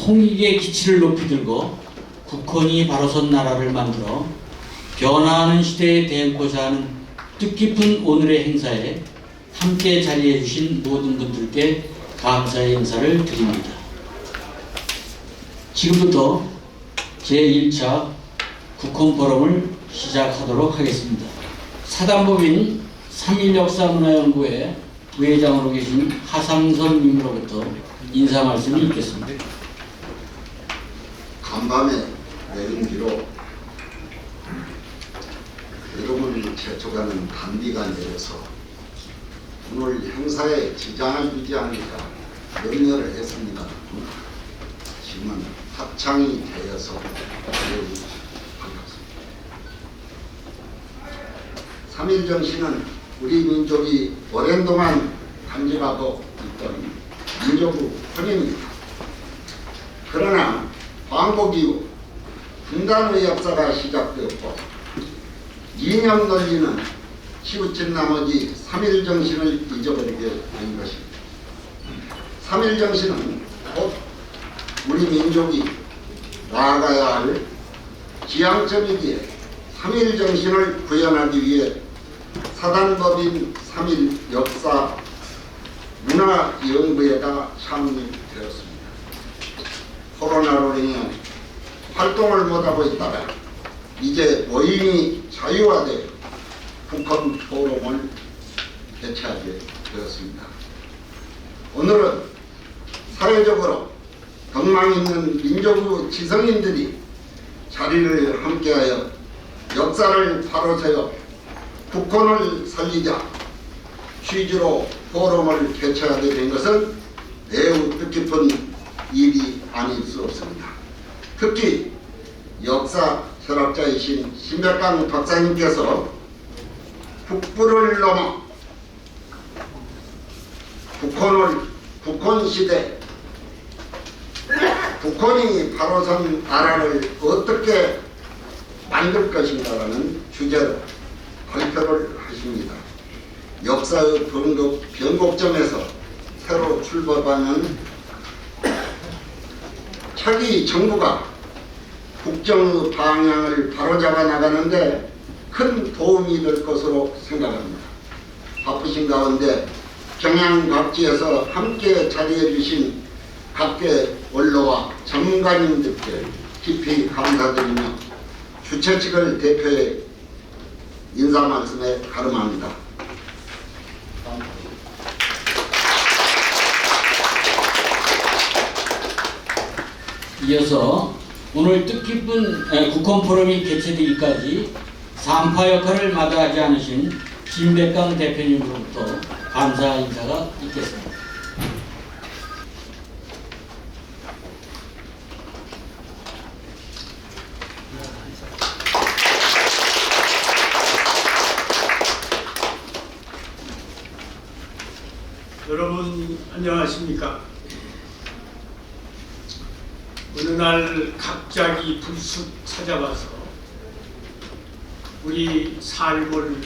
홍익의 기치를 높이 들고 국헌이 바로 선 나라를 만들어 변화하는 시대에 대응코자 하는 뜻깊은 오늘의 행사에 함께 자리해 주신 모든 분들께 감사의 인사를 드립니다. 지금부터 제1차 국헌 포럼을 시작하도록 하겠습니다. 사단법인 3.1역사문화연구회 부회장으로 계신 하상선 님으로부터 인사 말씀이 있겠습니다. 간밤에 내린 비로 여러분을 재촉하는 단비가 내려서 오늘 행사에 지장을 주지 않으니까 염려를 했습니다. 지금은 합창이 되어서 매우 반갑습니다. 3.1 정신은 우리 민족이 오랜 동안 간직하고 있던 민족의 헌입니다. 그러나 광복 이후 분단의 역사가 시작되었고 이념 논리는 치우친 나머지 3.1 정신을 잊어버리게 된 것입니다. 3.1 정신은 곧 우리 민족이 나아가야 할 지향점이기에 3.1 정신을 구현하기 위해 사단법인 3.1 역사 문화연구회가 창립되었습니다. 코로나로 인해 활동을 못하고 있다가 이제 모임이 자유화되어 국헌 포럼을 개최하게 되었습니다. 오늘은 사회적으로 덕망 있는 민족의 지성인들이 자리를 함께하여 역사를 바로 세워 국헌을 살리자 취지로 포럼을 개최하게 된 것은 매우 뜻깊은 일이 아닐 수 없습니다. 특히 역사 철학자이신 신백강 박사님께서 국부를 넘어 국헌시대 국헌이 바로 선 나라를 어떻게 만들 것인가라는 주제로 발표를 하십니다. 역사의 변곡점에서 새로 출발하는 차기 정부가 국정의 방향을 바로잡아 나가는데 큰 도움이 될 것으로 생각합니다. 바쁘신 가운데 경향 각지에서 함께 자리해 주신 각계 원로와 전문가님들께 깊이 감사드리며 주최 측을 대표해 인사 말씀에 가름합니다. 이어서 오늘 뜻깊은 국헌 포럼이 개최되기까지 산파 역할을 마다하지 않으신 김백강 대표님으로부터 감사 인사가 있겠습니다. 여러분 안녕하십니까? 어느 날 갑자기 불쑥 찾아와서 우리 삶을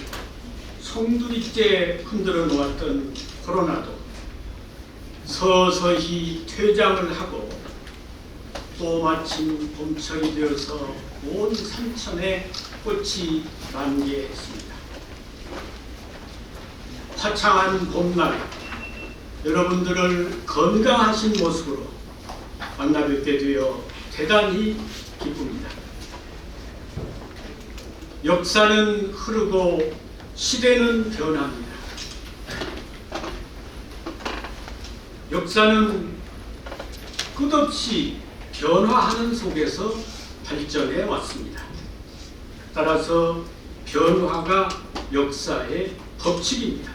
송두리째 흔들어 놓았던 코로나도 서서히 퇴장을 하고 또 마침 봄철이 되어서 온 산천에 꽃이 만개했습니다. 화창한 봄날 여러분들을 건강하신 모습으로 만나뵙게 되어 대단히 기쁩니다. 역사는 흐르고 시대는 변합니다. 역사는 끝없이 변화하는 속에서 발전해 왔습니다. 따라서 변화가 역사의 법칙입니다.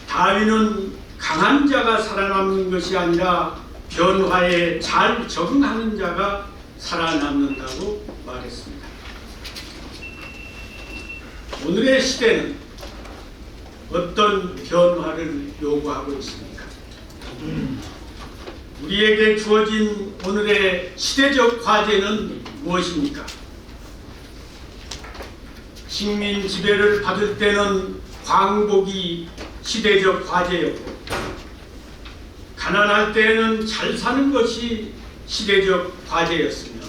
다윈은 강한 자가 살아남는 것이 아니라 변화에 잘 적응하는 자가 살아남는다고 말했습니다. 오늘의 시대는 어떤 변화를 요구하고 있습니까? 우리에게 주어진 오늘의 시대적 과제는 무엇입니까? 식민 지배를 받을 때는 광복이 시대적 과제였고 가난할 때에는 잘 사는 것이 시대적 과제였으며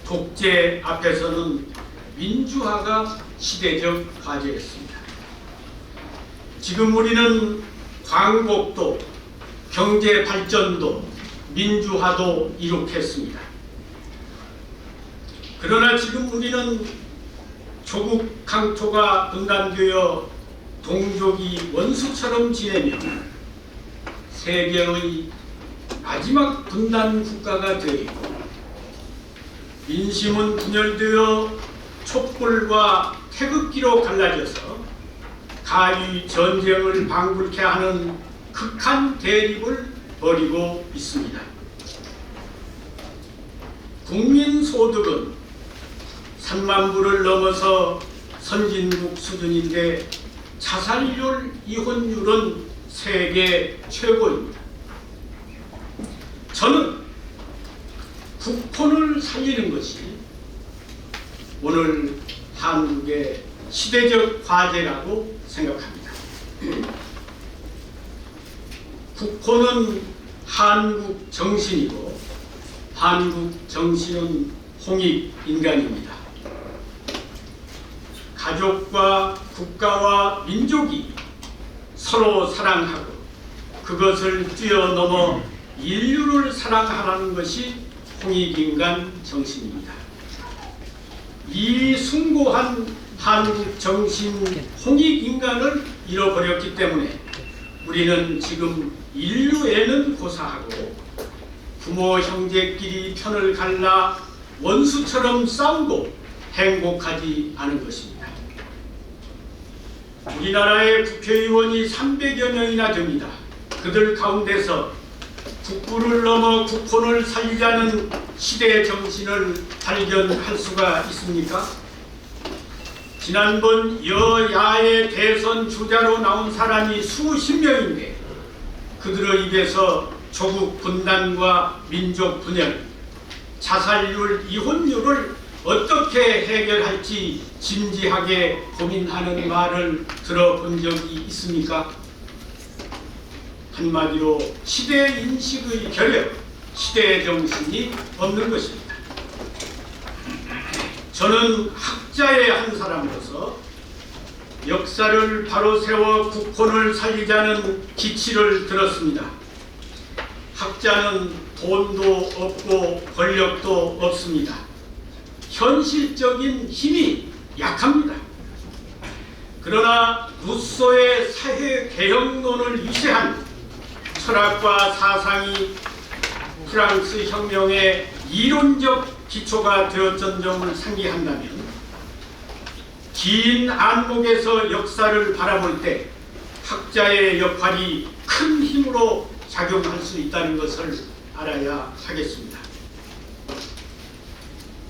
독재 앞에서는 민주화가 시대적 과제였습니다. 지금 우리는 광복도, 경제 발전도, 민주화도 이룩했습니다. 그러나 지금 우리는 조국 강토가 분단되어 동족이 원수처럼 지내며 세계의 마지막 분단 국가가 되고 민심은 분열되어 촛불과 태극기로 갈라져서 가히 전쟁을 방불케 하는 극한 대립을 벌이고 있습니다. 국민소득은 3만 불을 넘어서 선진국 수준인데 자살률, 이혼율은 세계 최고입니다. 저는 국혼을 살리는 것이 오늘 한국의 시대적 과제라고 생각합니다. 국혼은 한국 정신이고 한국 정신은 홍익인간입니다. 가족과 국가와 민족이 서로 사랑하고 그것을 뛰어넘어 인류를 사랑하라는 것이 홍익인간 정신입니다. 이 숭고한 한국 정신 홍익인간을 잃어버렸기 때문에 우리는 지금 인류에는 고사하고 부모 형제끼리 편을 갈라 원수처럼 싸우고 행복하지 않은 것입니다. 우리나라의 국회의원이 300여 명이나 됩니다. 그들 가운데서 국부를 넘어 국혼을 살리자는 시대의 정신을 발견할 수가 있습니까? 지난번 여야의 대선 주자로 나온 사람이 수십 명인데 그들의 입에서 조국 분단과 민족 분열, 자살률, 이혼율을 어떻게 해결할지 진지하게 고민하는 말을 들어본 적이 있습니까? 한마디로 시대 인식의 결여, 시대 정신이 없는 것입니다. 저는 학자의 한 사람으로서 역사를 바로 세워 국혼을 살리자는 기치를 들었습니다. 학자는 돈도 없고 권력도 없습니다. 현실적인 힘이 약합니다. 그러나 루소의 사회개혁론을 위시한 철학과 사상이 프랑스 혁명의 이론적 기초가 되었던 점을 상기한다면 긴 안목에서 역사를 바라볼 때 학자의 역할이 큰 힘으로 작용할 수 있다는 것을 알아야 하겠습니다.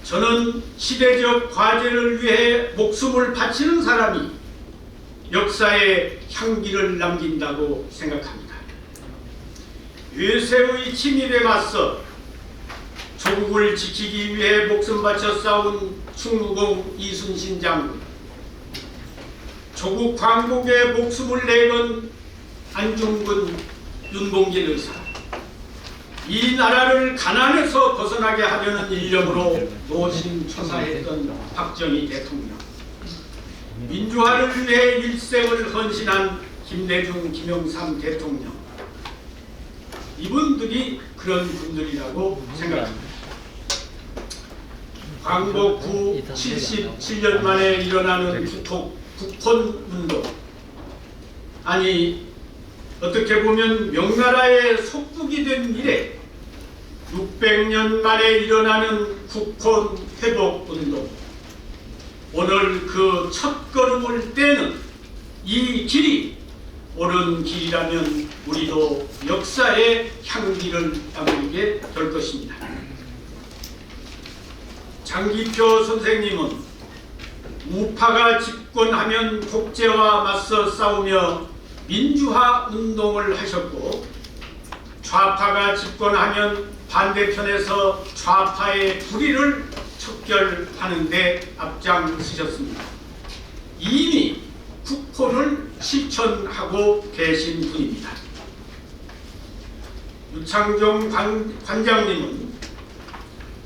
저는 시대적 과제를 위해 목숨을 바치는 사람이 역사에 향기를 남긴다고 생각합니다. 외세의 침입에 맞서 조국을 지키기 위해 목숨 바쳐 싸운 충무공 이순신 장군, 조국 광복에 목숨을 내건 안중근 윤봉길 의사, 이 나라를 가난에서 벗어나게 하려는 일념으로 노심초사했던 박정희 대통령, 민주화를 위해 일생을 헌신한 김대중, 김영삼 대통령, 이분들이 그런 분들이라고 생각합니다. 광복 후 77년 만에 일어나는 국혼운동, 아니 어떻게 보면 명나라의 속국이 된 이래 600년 만에 일어나는 국혼 회복운동, 오늘 그 첫걸음을 떼는 이 길이 옳은 길이라면 우리도 역사의 향기를 남기게 될 것입니다. 장기표 선생님은 우파가 집권하면 독재와 맞서 싸우며 민주화 운동을 하셨고, 좌파가 집권하면 반대편에서 좌파의 불의를 척결하는 데 앞장서셨습니다. 이미 국폰을 실천하고 계신 분입니다. 유창종 관장님은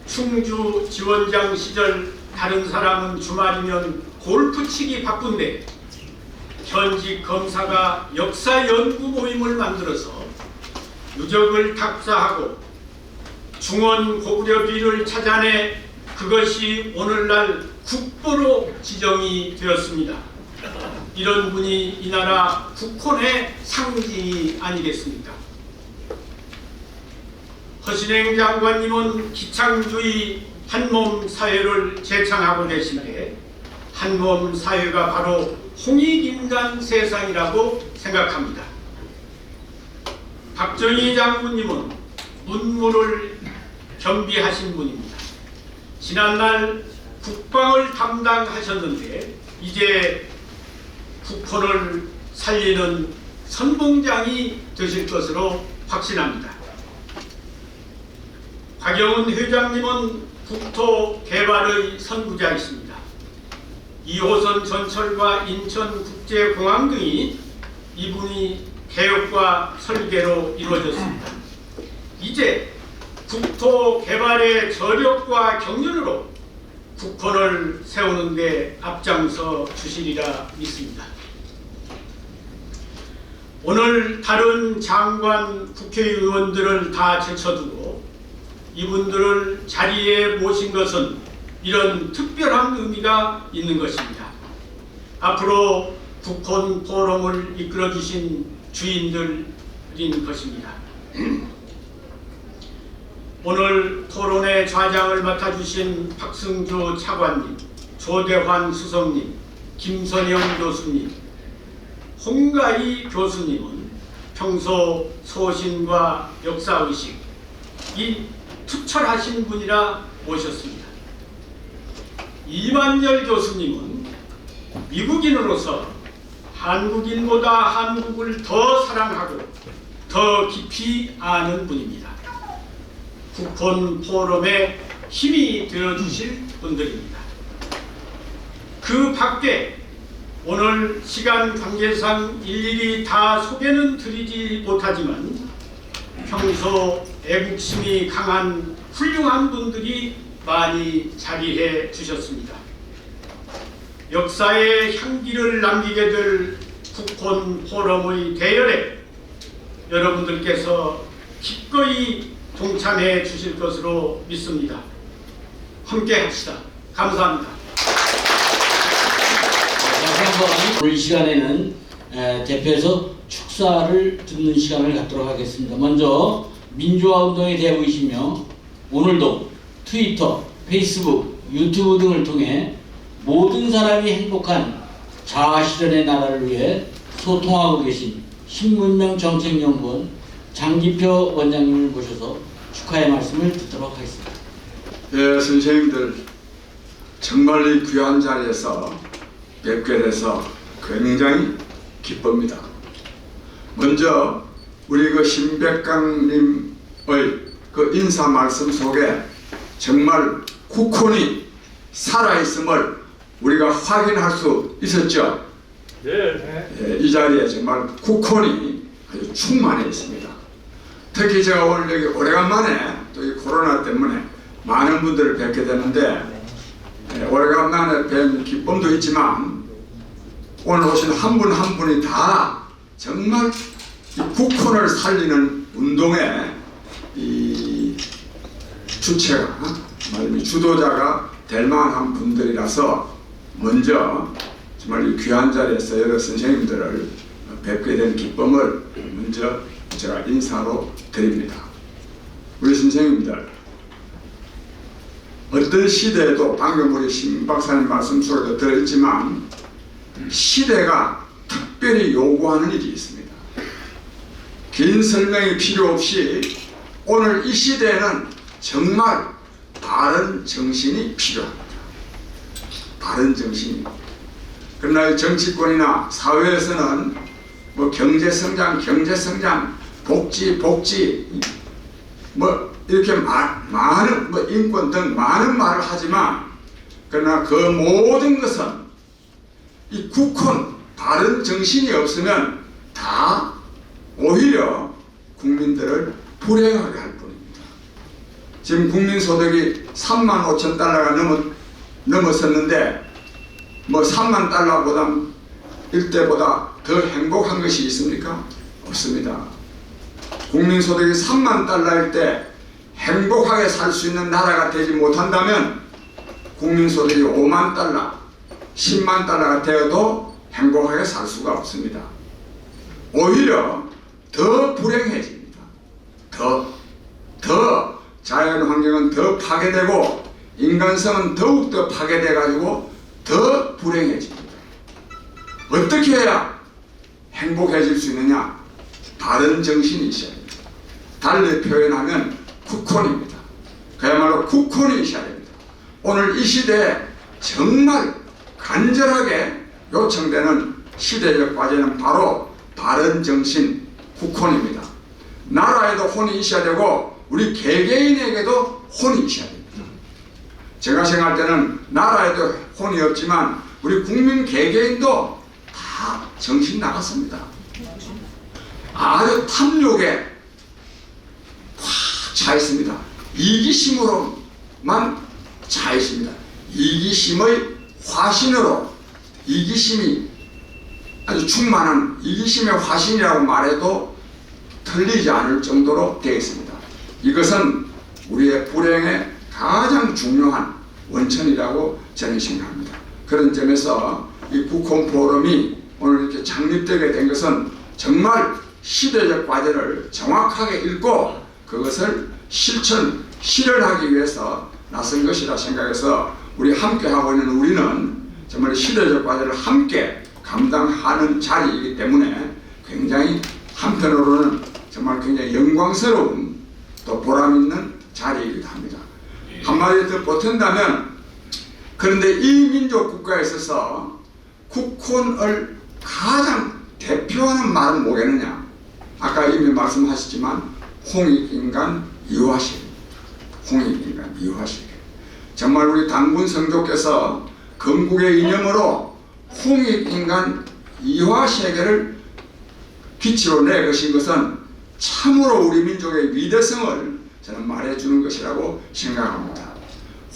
충주 지원장 시절 다른 사람은 주말이면 골프 치기 바쁜데 현직 검사가 역사 연구 모임을 만들어서 유적을 탁사하고 중원 고구려비를 찾아내 그것이 오늘날 국보로 지정이 되었습니다. 이런 분이 이 나라 국혼의 상징이 아니겠습니까? 허신행 장관님은 기창주의 한몸 사회를 제창하고 계신데 한몸 사회가 바로 홍익인간 세상이라고 생각합니다. 박정희 장군님은 문무를 겸비하신 분입니다. 지난날 국방을 담당하셨는데 이제 국혼을 살리는 선봉장이 되실 것으로 확신합니다. 박영은 회장님은 국토 개발의 선구자이십니다. 2호선 전철과 인천국제공항 등이 이분이 개혁과 설계로 이루어졌습니다. 이제 국토 개발의 저력과 경륜으로 국혼을 세우는 데 앞장서 주시리라 믿습니다. 오늘 다른 장관, 국회의원들을 다 제쳐두고 이분들을 자리에 모신 것은 이런 특별한 의미가 있는 것입니다. 앞으로 국혼 포럼을 이끌어 주신 주인들인 것입니다. 오늘 토론의 좌장을 맡아주신 박승주 차관님, 조대환 수석님, 김선영 교수님, 홍가희 교수님은 평소 소신과 역사의식, 이 투철하신 분이라 모셨습니다. 이만열 교수님은 미국인으로서 한국인보다 한국을 더 사랑하고 더 깊이 아는 분입니다. 국혼 포럼에 힘이 되어주실 분들입니다. 그 밖에 오늘 시간 관계상 일일이 다 소개는 드리지 못하지만 평소 애국심이 강한 훌륭한 분들이 많이 자리해 주셨습니다. 역사의 향기를 남기게 될 국혼 포럼의 대열에 여러분들께서 기꺼이 동참해 주실 것으로 믿습니다. 함께 합시다. 감사합니다. 오늘 이 시간에는 대표해서 축사를 듣는 시간을 갖도록 하겠습니다. 먼저 민주화운동에 대보이시며 오늘도 트위터, 페이스북, 유튜브 등을 통해 모든 사람이 행복한 자아실현의 나라를 위해 소통하고 계신 신문명 정책연구원 장기표 원장님을 모셔서 축하의 말씀을 듣도록 하겠습니다. 예, 선생님들 정말 이 귀한 자리에서 뵙게 돼서 굉장히 기쁩니다. 먼저 우리 그 신백강님의 그 인사 말씀 속에 정말 국혼이 살아있음을 우리가 확인할 수 있었죠. 예, 이 자리에 정말 국혼이 아주 충만해 있습니다. 특히 제가 오늘 여기 오래간만에 또 이 코로나 때문에 많은 분들을 뵙게 되는데 오래간만에 뵌 기쁨도 있지만 오늘 오신 한 분 한 분이 다 정말 이 국혼을 살리는 운동의 이 주체가 말하자면 주도자가 될 만한 분들이라서 먼저 정말 이 귀한 자리에서 여러 선생님들을 뵙게 된 기쁨을 먼저 제가 인사로 드립니다. 우리 선생님들 어떤 시대에도 방금 우리 신 박사님 말씀 속에도 들었지만 시대가 특별히 요구하는 일이 있습니다. 긴 설명이 필요 없이 오늘 이 시대에는 정말 바른 정신이 필요합니다. 바른 정신이. 그러나 정치권이나 사회에서는 뭐 경제성장, 복지, 뭐 이렇게 많은 뭐 인권 등 많은 말을 하지만 그러나 그 모든 것은 이 국혼, 바른 정신이 없으면 다 오히려 국민들을 불행하게 할 뿐입니다. 지금 국민소득이 3만 5천 달러가 넘었었는데 뭐 3만 달러보다 일대보다 더 행복한 것이 있습니까? 없습니다. 국민소득이 3만 달러일 때 행복하게 살 수 있는 나라가 되지 못한다면 국민소득이 5만 달러, 10만 달러가 되어도 행복하게 살 수가 없습니다. 오히려 더 불행해집니다. 더 자연환경은 더 파괴되고 인간성은 더욱더 파괴돼가지고 더 불행해집니다. 어떻게 해야 행복해질 수 있느냐? 바른 정신이 있어야 됩니다. 달리 표현하면 쿠콘입니다. 그야말로 쿠콘이 있어야 됩니다. 오늘 이 시대에 정말 간절하게 요청되는 시대적 과제는 바로 바른 정신 쿠콘입니다. 나라에도 혼이 있어야 되고 우리 개개인에게도 혼이 있어야 됩니다. 제가 생각할 때는 나라에도 혼이 없지만 우리 국민 개개인도 다 정신 나갔습니다. 아주 탐욕에 꽉 차 있습니다. 이기심으로만 차 있습니다. 이기심의 화신으로, 이기심이 아주 충만한 이기심의 화신이라고 말해도 틀리지 않을 정도로 되어 있습니다. 이것은 우리의 불행의 가장 중요한 원천이라고 저는 생각합니다. 그런 점에서 이 국헌 포럼이 오늘 이렇게 창립되게 된 것은 정말 시대적 과제를 정확하게 읽고 그것을 실현하기 위해서 나선 것이라 생각해서 우리 함께 하고 있는 우리는 정말 시대적 과제를 함께 감당하는 자리이기 때문에 굉장히 한편으로는 정말 굉장히 영광스러운 또 보람 있는 자리이기도 합니다. 한마디 더 보탠다면 그런데 이 민족 국가에 있어서 국헌을 가장 대표하는 말은 뭐겠느냐? 아까 이미 말씀하셨지만 홍익인간 이화시입니다. 홍익인간 이화시. 정말 우리 당군 성조께서 건국의 이념으로 홍익인간 이화세계를 기치로 내거신 것은 참으로 우리 민족의 위대성을 저는 말해주는 것이라고 생각합니다.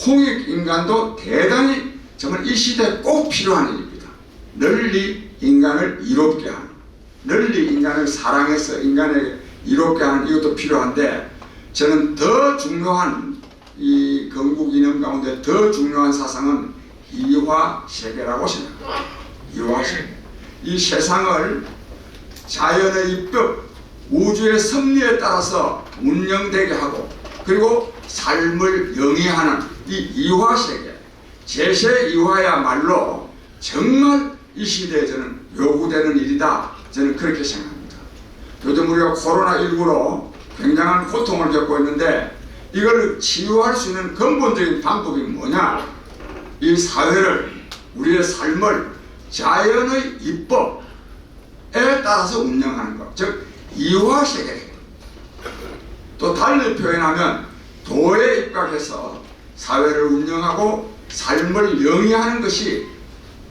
홍익인간도 대단히 정말 이 시대에 꼭 필요한 일입니다. 널리 인간을 이롭게 하는, 널리 인간을 사랑해서 인간에게 이롭게 하는 이것도 필요한데 저는 더 중요한 이 건국 이념 가운데 더 중요한 사상은 이화세계라고 생각합니다. 이화세계. 이 세상을 자연의 입법, 우주의 섭리에 따라서 운영되게 하고 그리고 삶을 영위하는 이 이화세계, 제세 이화야말로 정말 이 시대에 저는 요구되는 일이다. 저는 그렇게 생각합니다. 요즘 우리가 코로나19로 굉장한 고통을 겪고 있는데 이걸 치유할 수 있는 근본적인 방법이 뭐냐? 이 사회를, 우리의 삶을 자연의 입법에 따라서 운영하는 것, 즉 이화세계. 또 달리 표현하면 도에 입각해서 사회를 운영하고 삶을 영위하는 것이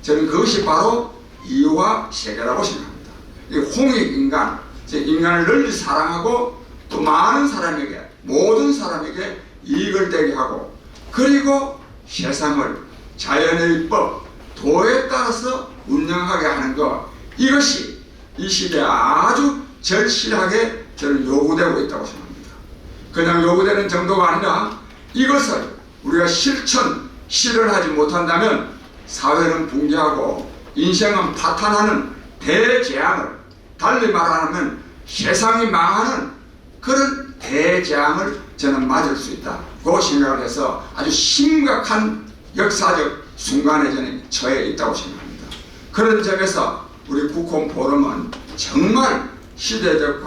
저는 그것이 바로 이화세계라고 생각합니다. 이 홍익인간, 즉 인간을 널리 사랑하고 또 많은 사람에게, 모든 사람에게 이익을 되게 하고 그리고 세상을 자연의 입법, 도에 따라서 운영하게 하는 것, 이것이 이 시대에 아주 절실하게 저는 요구되고 있다고 생각합니다. 그냥 요구되는 정도가 아니라 이것을 우리가 실현하지 못한다면 사회는 붕괴하고 인생은 파탄하는 대재앙을, 달리 말하면 세상이 망하는 그런 대재앙을 저는 맞을 수 있다고 생각을 해서 아주 심각한 역사적 순간에 저는 처해 있다고 생각합니다. 그런 점에서 우리 국헌 포럼은 정말 시대적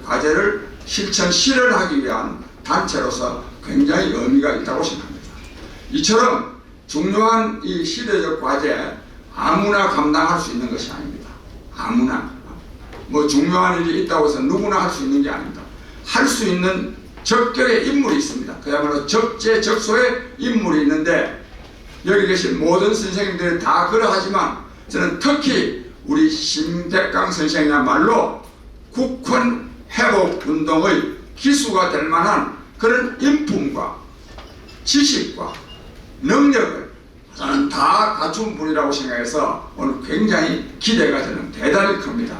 과제를 실현하기 위한 단체로서 굉장히 의미가 있다고 생각합니다. 이처럼 중요한 이 시대적 과제 아무나 감당할 수 있는 것이 아닙니다. 아무나. 뭐 중요한 일이 있다고 해서 누구나 할 수 있는 게 아닙니다. 할 수 있는 적격의 인물이 있습니다. 그야말로 적재적소의 인물이 있는데 여기 계신 모든 선생님들이 다 그러하지만 저는 특히 우리 신백강 선생이야말로 국헌 회복 운동의 기수가 될 만한 그런 인품과 지식과 능력을 저는 다 갖춘 분이라고 생각해서 오늘 굉장히 기대가 되는 대단히 큽니다.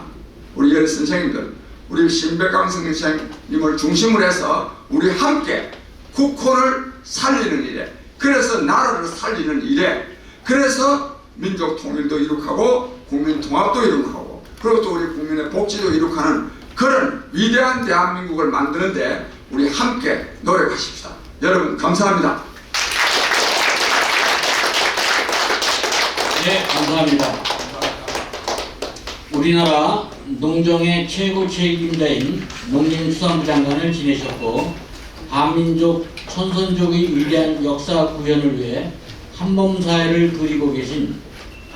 우리 여러 선생님들, 우리 신백강 선생님을 중심으로 해서 우리 함께 국헌을 살리는 일에, 그래서 나라를 살리는 일에, 그래서 민족 통일도 이룩하고 국민 통합도 이룩하고, 그리고 또 우리 국민의 복지도 이룩하는 그런 위대한 대한민국을 만드는데 우리 함께 노력하십시다. 여러분 감사합니다. 네, 감사합니다. 우리나라 농정의 최고 책임자인 농림수산부 장관을 지내셨고 한민족 천선족의 위대한 역사 구현을 위해 한몸사회를 그리고 계신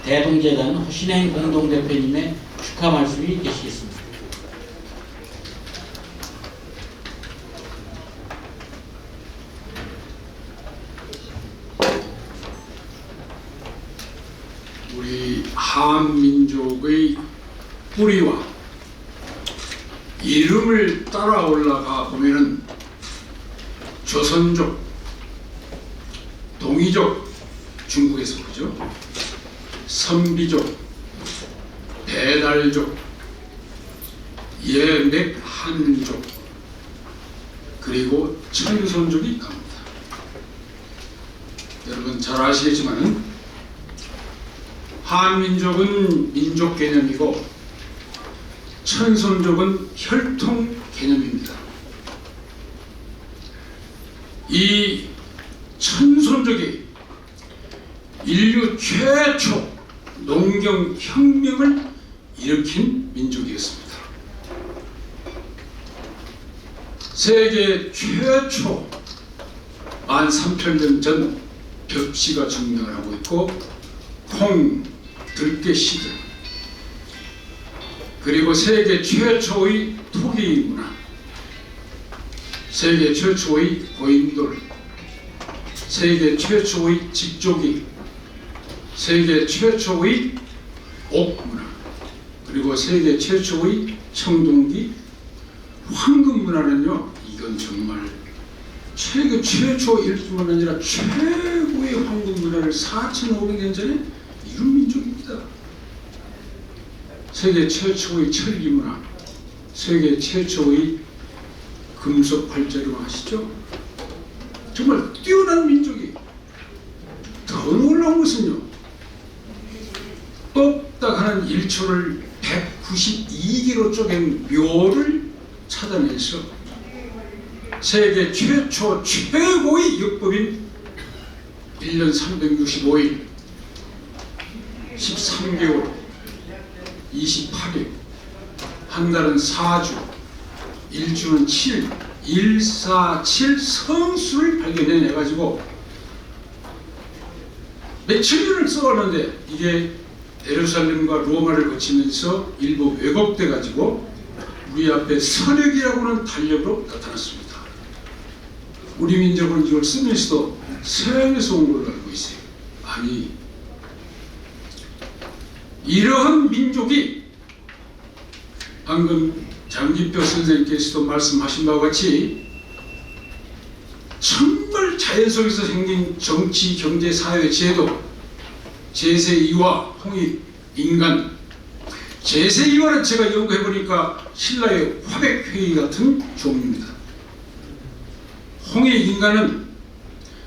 대동재단 허신행 공동대표님의 축하 말씀이 계시겠습니다. 우리 한민족의 뿌리와 이름을 따라 올라가 보면은 조선족, 동이족, 중국에서 그죠? 선비족, 배달족, 예맥한족, 그리고 천손족이 갑니다. 여러분 잘 아시겠지만은 한민족은 민족 개념이고 천손족은 혈통 개념입니다. 이 천손족이 인류 최초 농경혁명을 일으킨 민족이었습니다. 세계 최초 13,000년 전 벽시가 증명을 하고 있고 콩, 들깨 씨들, 그리고 세계 최초의 토기 문화, 세계 최초의 고인돌, 세계 최초의 직조기, 세계 최초의 옥 문화, 그리고 세계 최초의 청동기 황금 문화는요, 이건 정말 세계 최초일 뿐만 아니라 최고의 황금 문화를 4,500년 전에 이룬 민족입니다. 세계 최초의 철기 문화, 세계 최초의 금속 활자료 아시죠? 정말 뛰어난 민족이. 더 놀라운 것은요, 똑딱하는 1초를 192개로 쪼갠 묘를 찾아내서 세계 최초 최고의 율법인 1년 365일 13개월 28일, 한 달은 4주, 1주는 7, 147 성수를 발견해내가지고 며칠 년을 써왔는데 이게 예루살렘과 로마를 거치면서 일부 왜곡돼가지고 우리 앞에 선역이라고는 달력으로 나타났습니다. 우리 민족은 이걸 쓰면서도 서양에서 온 걸로 알고 있어요. 아니, 이러한 민족이 방금 장기표 선생님께서도 말씀하신 바와 같이 정말 자연 속에서 생긴 정치, 경제, 사회, 제도, 제세이와 홍익, 인간. 제세이와는 제가 연구해보니까 신라의 화백회의 같은 종류입니다. 홍익, 인간은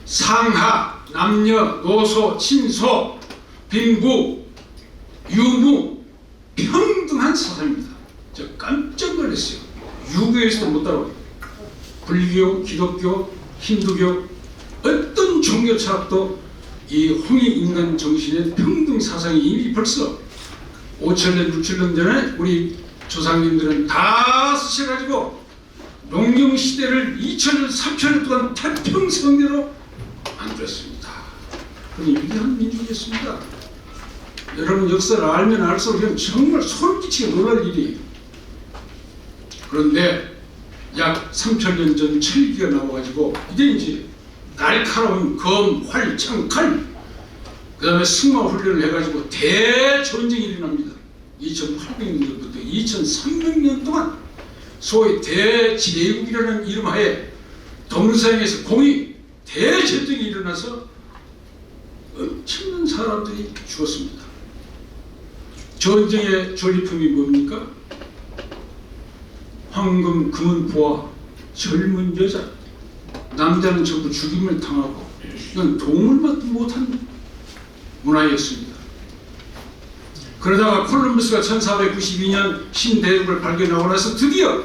상하, 남녀, 노소, 친소, 빈부, 유무, 평등한 사상입니다. 저 깜짝 놀랐어요. 유교에서도 못 따라와요. 불교, 기독교, 힌두교, 어떤 종교 철학도 이 홍익인간 정신의 평등 사상이 이미 벌써 5,000년, 6,000년 전에 우리 조상님들은 다 쓰셔가지고 농경시대를 2,000년, 3,000년 동안 태평성대로 만들었습니다. 그런 위대한 민족이었습니다. 여러분 역사를 알면 알수록 그냥 정말 소름 끼치게 놀랄 일이에요. 그런데 약 3,000년 전 철기가 나와가지고 이제 날카로운 검, 활, 창, 칼, 그 다음에 승마 훈련을 해가지고 대전쟁이 일어납니다. 2800년부터 2300년 동안 소위 대제국이라는 이름하에 동서양에서 공의 대전쟁이 일어나서 엄청난 사람들이 죽었습니다. 전쟁의 전리품이 뭡니까? 황금, 금은 보화, 젊은 여자, 남자는 전부 죽임을 당하고 이건 도움을 받지 못한 문화였습니다. 그러다가 콜럼버스가 1492년 신대륙을 발견하고 나서 드디어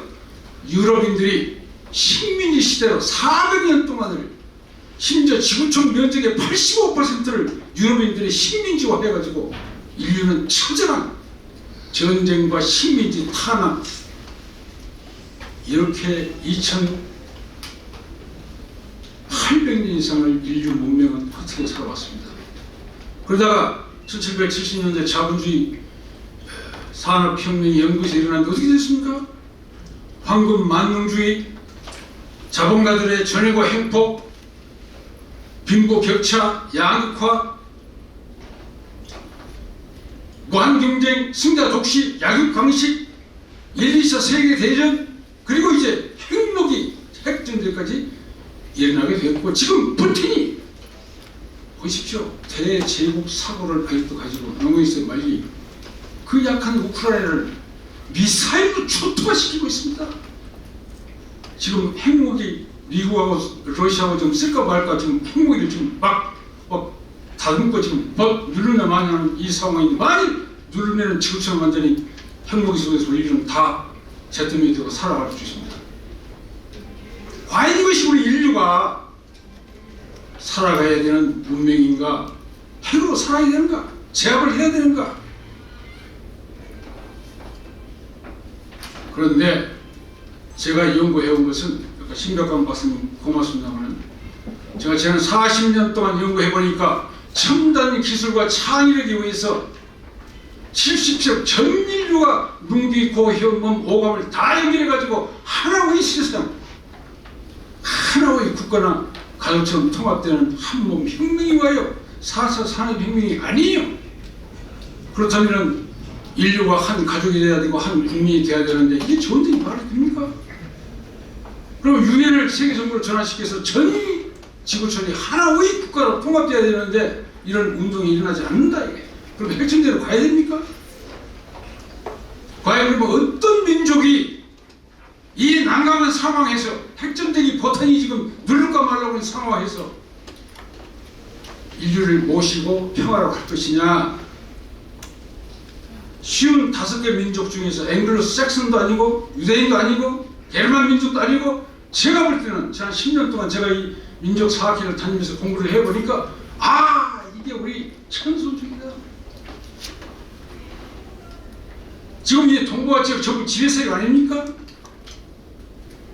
유럽인들이 식민지 시대로 400년 동안을, 심지어 지구촌 면적의 85%를 유럽인들이 식민지화 해가지고 인류는 처절한 전쟁과 식민지 탄압, 이렇게 2800년 이상을 인류 문명은 어떻게 살아왔습니다. 그러다가 1770년대 자본주의 산업혁명이 영국에서 일어났는데 어떻게 됐습니까? 황금 만능주의, 자본가들의 전횡과 행폭, 빈부격차, 양극화, 무한경쟁, 승자 독식, 약육강식, 1, 2차 세계대전, 그리고 이제 핵무기, 핵전쟁까지 일어나게 됐고, 지금 푸틴이 보십시오. 대제국 사고를 아직도 가지고 영국에서 말리 그 약한 우크라이나를 미사일로 초토화시키고 있습니다. 지금 핵무기 미국하고 러시아하고 좀 쓸까 말까 지금 핵무기를 지금 막 다듬고 지금 막 누르냐 마냐는 이 상황인데, 만일 누르면은 지구처럼 완전히 핵무기 속에서 우리는 다 제때문에 되고 살아갈 수 있습니다. 과연 이것이 우리 인류가 살아가야 되는 문명인가? 핵으로 살아야 되는가? 제압을 해야 되는가? 그런데 제가 연구해온 것은, 심각한 박사님 고맙습니다만, 제가 지난 40년 동안 연구해보니까 첨단 기술과 창의력에 의해서 70억 전 인류가 눈귀, 코, 혀, 몸, 오감을 다 연결해가지고 하나의 세상, 하나의 국가나 가족처럼 통합되는 한몸 혁명이 와요. 4차 산업혁명이 아니에요. 그렇다면 인류가 한 가족이 돼야 되고 한 국민이 돼야 되는데 이게 전쟁이 말이 됩니까? 그럼 유엔을 세계정부로 전환시켜서 전 지구촌이 하나의 국가로 통합돼야 되는데 이런 운동이 일어나지 않는다 이게. 그럼 핵전쟁으로 가야 됩니까? 과연 그러면 어떤 민족이 이 난감한 상황에서, 핵전쟁이 버튼이 지금 누를까 말라고 하는 상황에서 인류를 모시고 평화로 갈 것이냐? 쉬운 5개 민족 중에서 앵글로 섹슨도 아니고 유대인도 아니고 게르만 민족도 아니고, 제가 볼 때는 지난 10년 동안 제가 이 민족 사학회를 다니면서 공부를 해보니까 이게 우리 천소주의다. 지금 이 동북아 지역 전부 지배세력 아닙니까?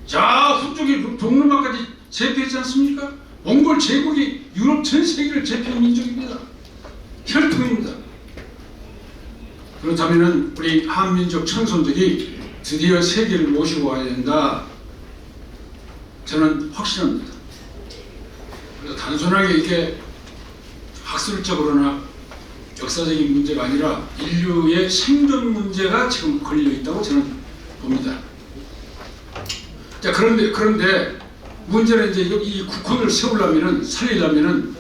자, 후쪽에 동남아까지 제패했지 않습니까? 몽골 제국이 유럽 전 세계를 제패한 민족입니다. 혈통입니다. 그렇다면 우리 한민족 천손들이 드디어 세계를 모시고 와야 된다. 저는 확신합니다. 그래서 단순하게 이렇게 학술적으로나 역사적인 문제가 아니라 인류의 생존 문제가 지금 걸려 있다고 저는 봅니다. 자, 그런데 문제는 이제 이 국헌을 세우려면은, 살리려면은,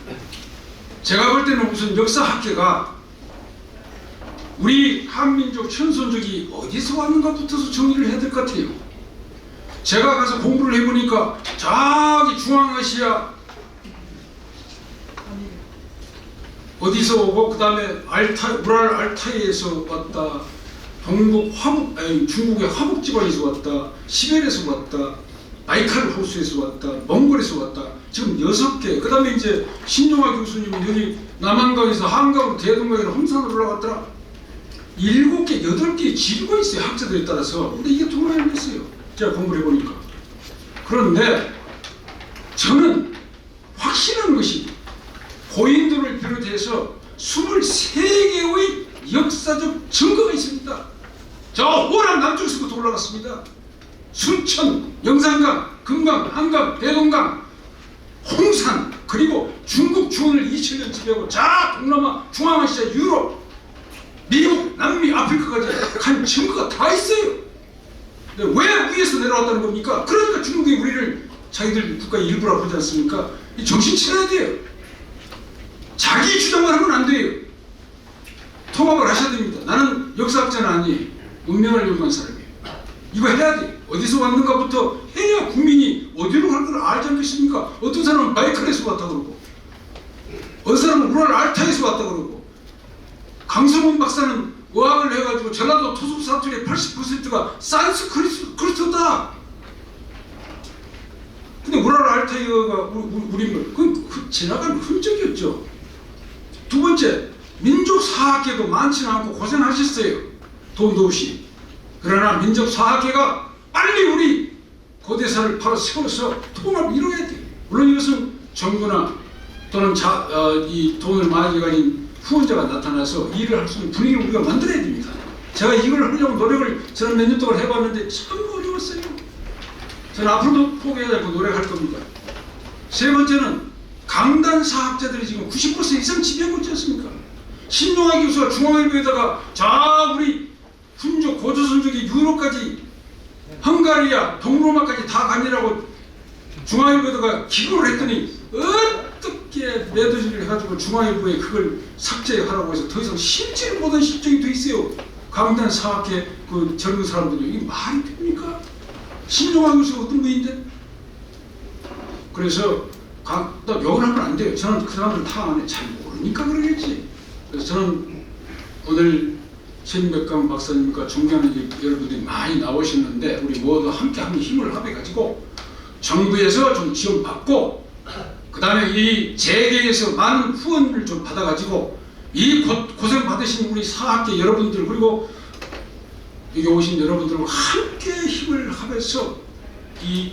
제가 볼 때는 무슨 역사학계가 우리 한민족 천손족이 어디서 왔는가부터서 정리를 해야 될 것 같아요. 제가 가서 공부를 해보니까 저기 중앙아시아 어디서 오고, 그 다음에 우랄 알타이에서 왔다, 동북 화북, 중국의 화북 지방에서 왔다, 시베리아에서 왔다, 바이칼 호수에서 왔다, 몽골에서 왔다, 지금 6개. 그 다음에 이제 신용화 교수님은 여기 남한강에서 한강으로 대동강으로 홍산으로 올라갔더라. 7개, 8개 지류가 있어요, 학자들에 따라서. 근데 이게 통합이 안 됐어요, 제가 공부를 해보니까. 그런데 저는 확신한 것이, 고인돌을 비롯해서 23개의 역사적 증거가 있습니다. 저 호남 남쪽에서부터 올라갔습니다. 순천, 영산강, 금강, 한강, 대동강, 홍산, 그리고 중국 중원을 2000년 지배하고 자 동남아, 중앙아시아, 유럽, 미국, 남미, 아프리카까지 간 증거가 다 있어요. 근데 왜 위에서 내려왔다는 겁니까? 그러니까 중국이 우리를 자기들 국가의 일부라고 그러지 않습니까? 이 정신 차려야 돼요. 자기 주장만 하면 안 돼요. 통합을 하셔야 됩니다. 나는 역사학자는 아니에요. 문명을 연구한 사람이에요. 이거 해야 돼. 어디서 왔는가부터 해야 국민이 어디로 갈 걸 알지 않겠습니까? 어떤 사람은 바이칼에서 왔다 그러고, 어떤 사람은 우랄 알타에서 왔다 그러고, 강성원 박사는 의학을 해가지고 전라도 토속 사투리의 80%가 산스크리트다. 근데 우랄 알타이어가 우리말 그 지나간 흔적이었죠. 두 번째, 민족 사학계도 많지는 않고 고생하셨어요. 돈도 없이. 그러나 민족 사학계가 빨리 우리 고대사를 바로 세워서 통합을 이뤄야 돼요. 물론 이것은 정부나 또는 이 돈을 많이 가진 후원자가 나타나서 일을 할 수 있는 분위기를 우리가 만들어야 됩니다. 제가 이걸 하려고 노력을 저는 몇 년 동안 해봤는데 참 어려웠어요. 저는 앞으로도 포기하지 않고 노력할 겁니다. 세 번째는 강단 사학자들이 지금 90% 이상 지배하고 있지 않습니까? 신용화 교수가 중앙일보에다가 자 우리 훈족 고조선족이 유럽까지 헝가리아 동로마까지 다 가니라고 중앙일보에다가 기고를 했더니 어떻게 매도질을 해가지고 중앙일보에 그걸 삭제하라고 해서 더 이상 실제로 못한 실정이 돼 있어요. 강단 사학회 그 젊은 사람들이 이게 말이 됩니까? 신용화 교수가 어떤 분인데? 그래서 또 욕을 하면 안 돼요. 저는 그 사람들 다 안에 잘 모르니까 그러겠지. 그래서 저는 오늘 최민백강 박사님과 존경하는 여러분들이 많이 나오셨는데 우리 모두 함께 하면 힘을 합해가지고 정부에서 좀 지원받고 그 다음에 이 재계에서 많은 후원을 좀 받아가지고 이 고생 받으신 우리 사학계 여러분들 그리고 여기 오신 여러분들과 함께 힘을 합해서 이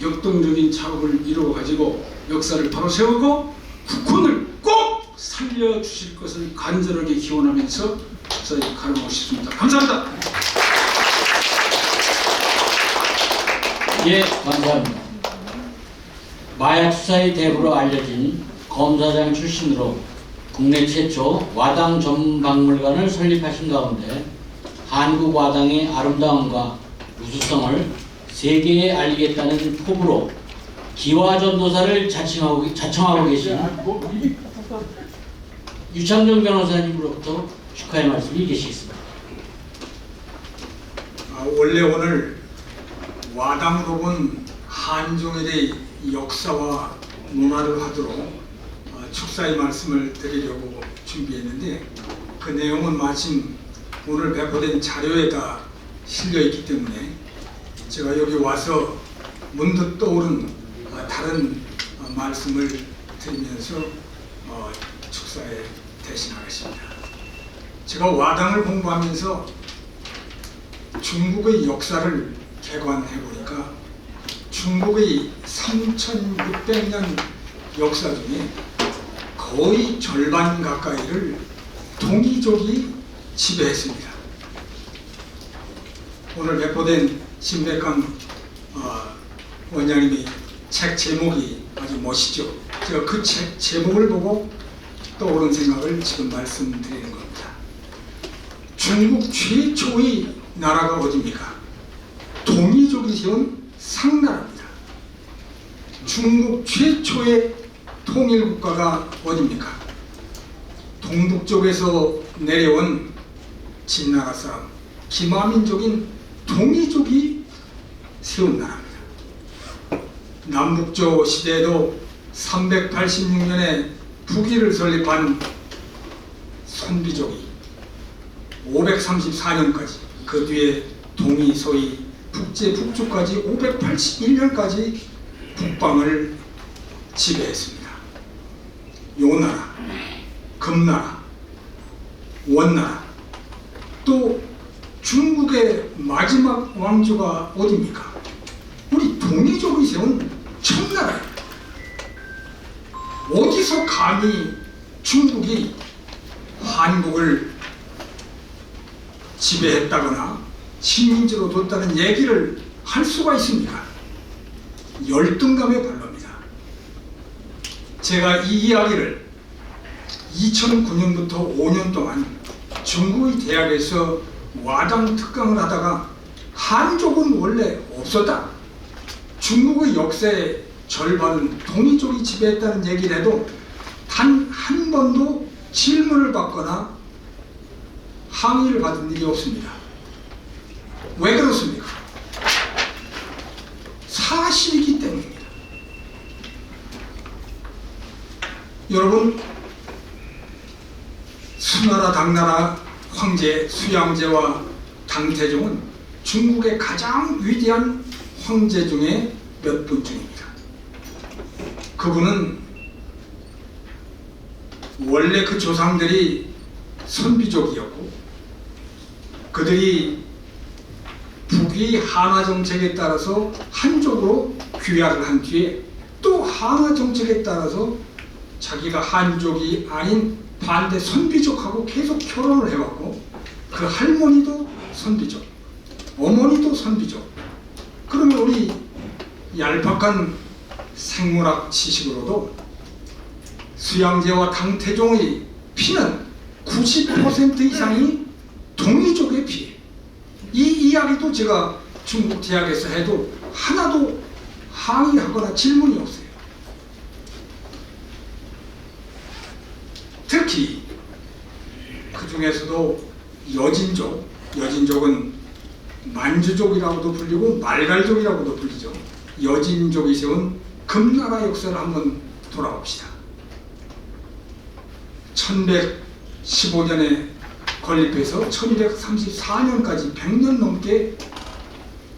역동적인 작업을 이루어가지고 역사를 바로 세우고 국헌을 꼭 살려주실 것을 간절하게 기원하면서 역사에 가름하고 싶습니다. 감사합니다. 예, 감사합니다. 마약 수사의 대부로 알려진 검사장 출신으로 국내 최초 와당 전문 박물관을 설립하신 가운데 한국 와당의 아름다움과 우수성을 세계에 알리겠다는 포부로 기와전도사를 자청하고 계신 유창정 변호사님으로부터 축하의 말씀이 계시겠습니다. 원래 오늘 와당으로 본 한중일의 역사와 문화를 하도록 축사의 말씀을 드리려고 준비했는데 그 내용은 마침 오늘 배포된 자료에다 실려있기 때문에 제가 여기 와서 문득 떠오른 다른 말씀을 드리면서 축사에 대신하겠습니다. 제가 와당을 공부하면서 중국의 역사를 개관해 보니까 중국의 3600년 역사 중에 거의 절반 가까이를 동이족이 지배했습니다. 오늘 배포된 신백강 원장님의 책 제목이 아주 멋있죠. 제가 그 책 제목을 보고 떠오른 생각을 지금 말씀드리는 겁니다. 중국 최초의 나라가 어디입니까? 동이족이 세운 상나라입니다. 중국 최초의 통일국가가 어디입니까? 동북쪽에서 내려온 진나라 사람 기마민족인 동이족이 세운 나라입니다. 남북조 시대에도 386년에 북위를 설립한 선비족이 534년까지 그 뒤에 동이 소위 북제 북쪽까지 581년까지 북방을 지배했습니다. 요나라, 금나라, 원나라 또 중국의 마지막 왕조가 어디입니까? 우리 동이족이 세운 청나라입니다. 어디서 감히 중국이 한국을 지배했다거나 식민지로 뒀다는 얘기를 할 수가 있습니까? 열등감의 발로입니다. 제가 이 이야기를 2009년부터 5년 동안 중국의 대학에서 와장 특강을 하다가 한족은 원래 없었다. 중국의 역사의 절반은 동이족이 지배했다는 얘기를 해도 단 한 번도 질문을 받거나 항의를 받은 일이 없습니다. 왜 그렇습니까? 사실이기 때문입니다. 여러분, 수나라 당나라 황제 수양제와 당태종은 중국의 가장 위대한 황제 중에 몇 분 중입니다. 그분은 원래 그 조상들이 선비족이었고 그들이 북위 한화 정책에 따라서 한족으로 귀화를 한 뒤에 또 한화 정책에 따라서 자기가 한족이 아닌 반대 선비족하고 계속 결혼을 해왔고 그 할머니도 선비족, 어머니도 선비족. 그러면 우리 얄팍한 생물학 지식으로도 수양제와 당태종의 피는 90% 이상이 동이족의 피예요. 이 이야기도 제가 중국 대학에서 해도 하나도 항의하거나 질문이 없어요. 특히 그 중에서도 여진족은 만주족이라고도 불리고 말갈족이라고도 불리죠. 여진족이 세운 금나라 역사를 한번 돌아봅시다. 1115년에 건립해서 1234년까지 100년 넘게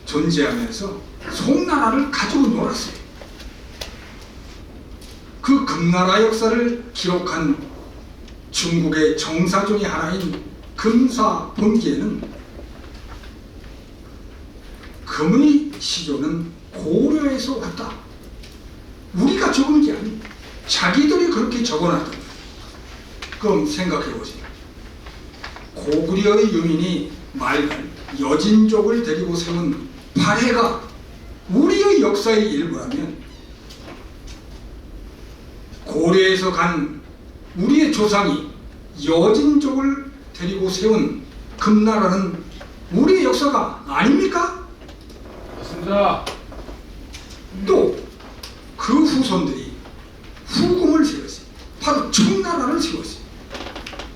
존재하면서 송나라를 가지고 놀았어요. 그 금나라 역사를 기록한 중국의 정사 중의 하나인 금사본기에는 금의 시조는 고려에서 왔다. 우리가 적은 게 아니에요. 자기들이 그렇게 적어놨다. 그럼 생각해보세요. 고구려의 유민이 말갈 여진족을 데리고 세운 발해가 우리의 역사의 일부라면 고려에서 간 우리의 조상이 여진족을 데리고 세운 금나라는 우리의 역사가 아닙니까? 맞습니다. 또 그 후손들이 후금을 세웠어요. 바로 청나라를 세웠어요.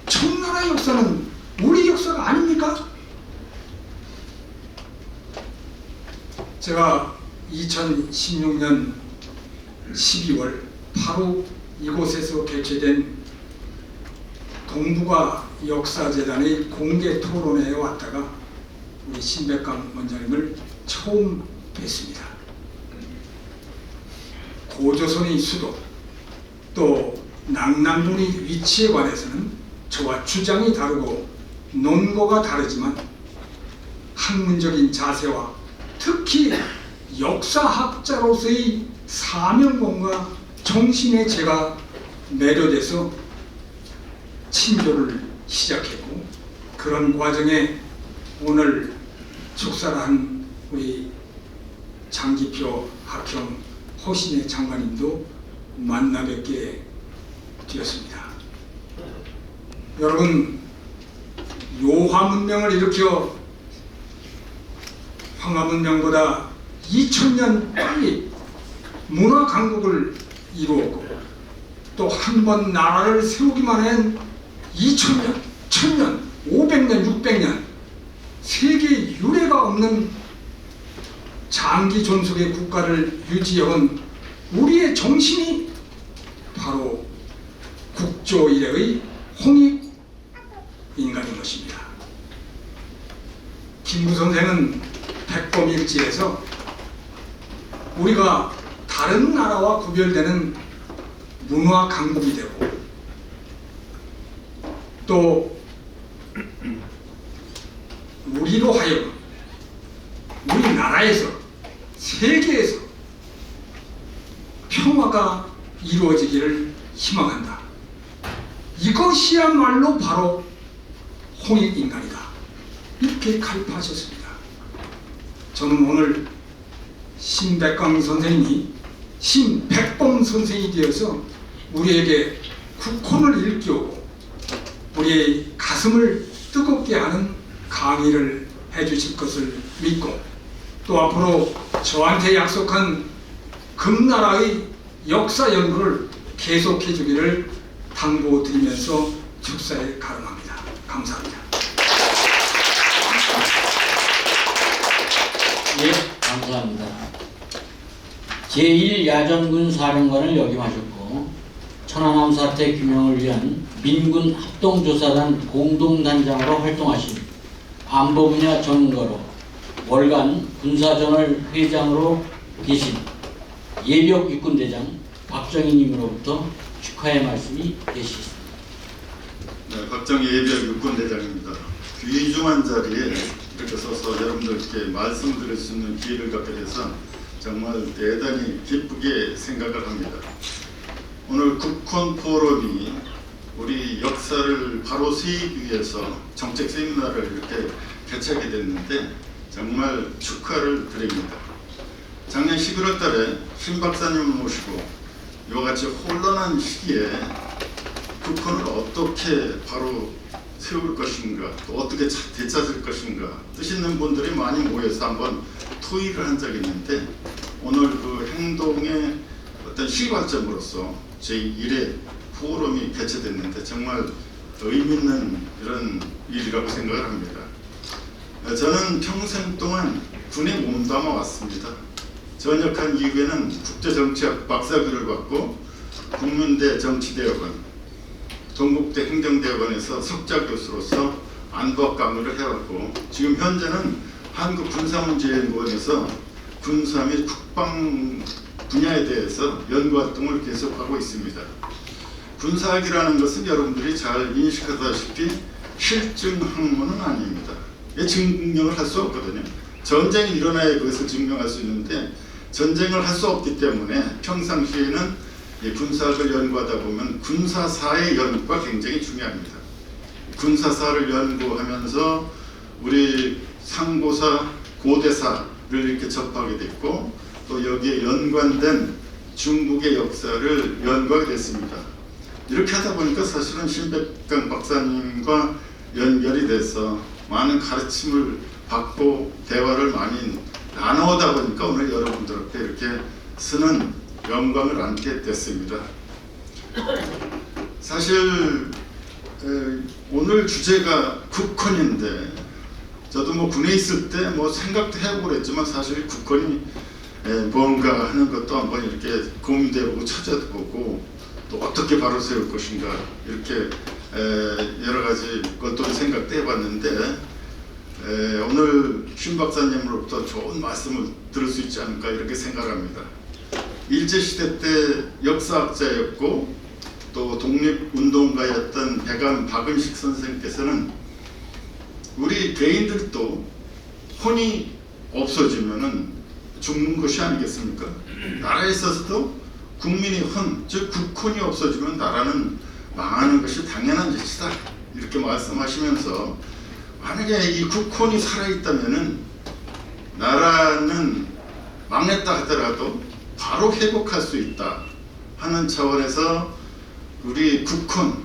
청나라 역사는 우리 역사가 아닙니까? 제가 2016년 12월 바로 이곳에서 개최된 동북아 역사재단의 공개 토론회에 왔다가 우리 신백강 원장님을 처음 뵀습니다. 고조선의 수도 또 낭남군의 위치에 관해서는 저와 주장이 다르고 논거가 다르지만 학문적인 자세와 특히 역사학자로서의 사명감과 정신에 제가 매료돼서 친교를 시작했고 그런 과정에 오늘 축사를 한 우리 장기표 학형 허신의 장관님도 만나 뵙게 되었습니다. 여러분, 요화문명을 일으켜 황화문명보다 2000년 빨리 문화강국을 이루었고 또 한 번 나라를 세우기만 한 2000년, 1000년, 500년, 600년 세계 유례가 없는 장기 존속의 국가를 유지해온 우리의 정신이 바로 국조 이래의 홍익 인간인 것입니다. 김구 선생은 백범일지에서 우리가 다른 나라와 구별되는 문화 강국이 되고 또 우리로 하여금 우리나라에서 세계에서 평화가 이루어지기를 희망한다. 이것이야말로 바로 홍익인간이다. 이렇게 가르쳐하셨습니다. 저는 오늘 신백광 선생님이 신백범 선생이 되어서 우리에게 국혼을 일깨우고 우리의 가슴을 뜨겁게 하는 강의를 해주실 것을 믿고 또 앞으로 저한테 약속한 금나라의 역사 연구를 계속해 주기를 당부드리면서 축사에 가름합니다. 감사합니다. 예, 감사합니다. 제1야전군 사령관을 역임하셨고 천안함 사태 규명을 위한 민군 합동조사단 공동단장으로 활동하신 안보 분야 전문가로 월간 군사저널 회장으로 계신 예비역 육군대장 박정희님으로부터 축하의 말씀이 계시겠습니다. 네, 박정희 예비역 육군대장입니다. 귀중한 자리에 이렇게 서서 여러분들께 말씀드릴 수 있는 기회를 갖게 돼서 정말 대단히 기쁘게 생각을 합니다. 오늘 국헌 포럼이 우리 역사를 바로 세우기 위해서 정책 세미나를 이렇게 개최하게 됐는데 정말 축하를 드립니다. 작년 11월 달에 신 박사님을 모시고 이와 같이 혼란한 시기에 국헌을 어떻게 바로 세울 것인가, 또 어떻게 되찾을 것인가 뜻 있는 분들이 많이 모여서 한번 토의를 한 적이 있는데 오늘 그 행동의 어떤 시발점으로서 제1회 포럼이 개최됐는데 정말 의미 있는 이런 일이라고 생각을 합니다. 저는 평생 동안 군에 몸담아 왔습니다. 전역한 이후에는 국제정치학 박사학위를 받고 국민대 정치대학원, 동국대 행정대학원에서 석좌 교수로서 안보학 강의를 해왔고 지금 현재는 한국군사문제연구원에서 군사 및 국방 분야에 대해서 연구활동을 계속하고 있습니다. 군사학이라는 것은 여러분들이 잘 인식하다시피 실증 학문은 아닙니다. 증명을 할 수 없거든요. 전쟁이 일어나야 그것을 증명할 수 있는데 전쟁을 할 수 없기 때문에 평상시에는 군사학을 연구하다 보면 군사사의 연구가 굉장히 중요합니다. 군사사를 연구하면서 우리 상고사, 고대사를 이렇게 접하게 됐고 또 여기에 연관된 중국의 역사를 연구하게 됐습니다. 이렇게 하다 보니까 사실은 신백강 박사님과 연결이 돼서 많은 가르침을 받고 대화를 많이 나누다 보니까 오늘 여러분들 앞에 이렇게 쓰는 영광을 안게 됐습니다. 사실 오늘 주제가 국헌인데 저도 뭐 군에 있을 때 뭐 생각도 해보고 그랬지만 사실 국헌이 뭔가 하는 것도 한번 이렇게 고민해보고 찾아보고 또 어떻게 바로 세울 것인가 이렇게 여러 가지 것들을 생각도 해봤는데 오늘 신 박사님으로부터 좋은 말씀을 들을 수 있지 않을까 이렇게 생각합니다. 일제시대 때 역사학자였고 또 독립운동가였던 백암 박은식 선생께서는 우리 개인들도 혼이 없어지면은 죽는 것이 아니겠습니까? 나라에 있어서도 국민의 혼, 즉 국혼이 없어지면 나라는 망하는 것이 당연한 짓이다 이렇게 말씀하시면서 만약에 이 국혼이 살아있다면은 나라는 망했다 하더라도 바로 회복할 수 있다 하는 차원에서 우리 국혼,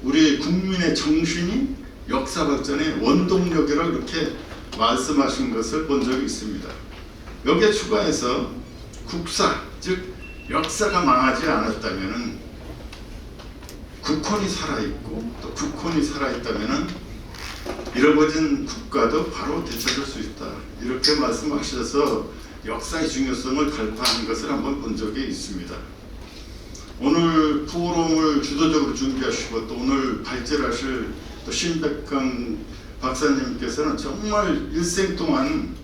우리 국민의 정신이 역사 발전의 원동력이라고 이렇게 말씀하신 것을 본 적이 있습니다. 여기에 추가해서 국사, 즉 역사가 망하지 않았다면은 국혼이 살아있고 또 국혼이 살아있다면은 잃어버린 국가도 바로 되찾을 수 있다 이렇게 말씀하셔서 역사의 중요성을 갈파하는 것을 한번 본 적이 있습니다. 오늘 포럼을 주도적으로 준비하시고 또 오늘 발제하실 또 신백강 박사님께서는 정말 일생 동안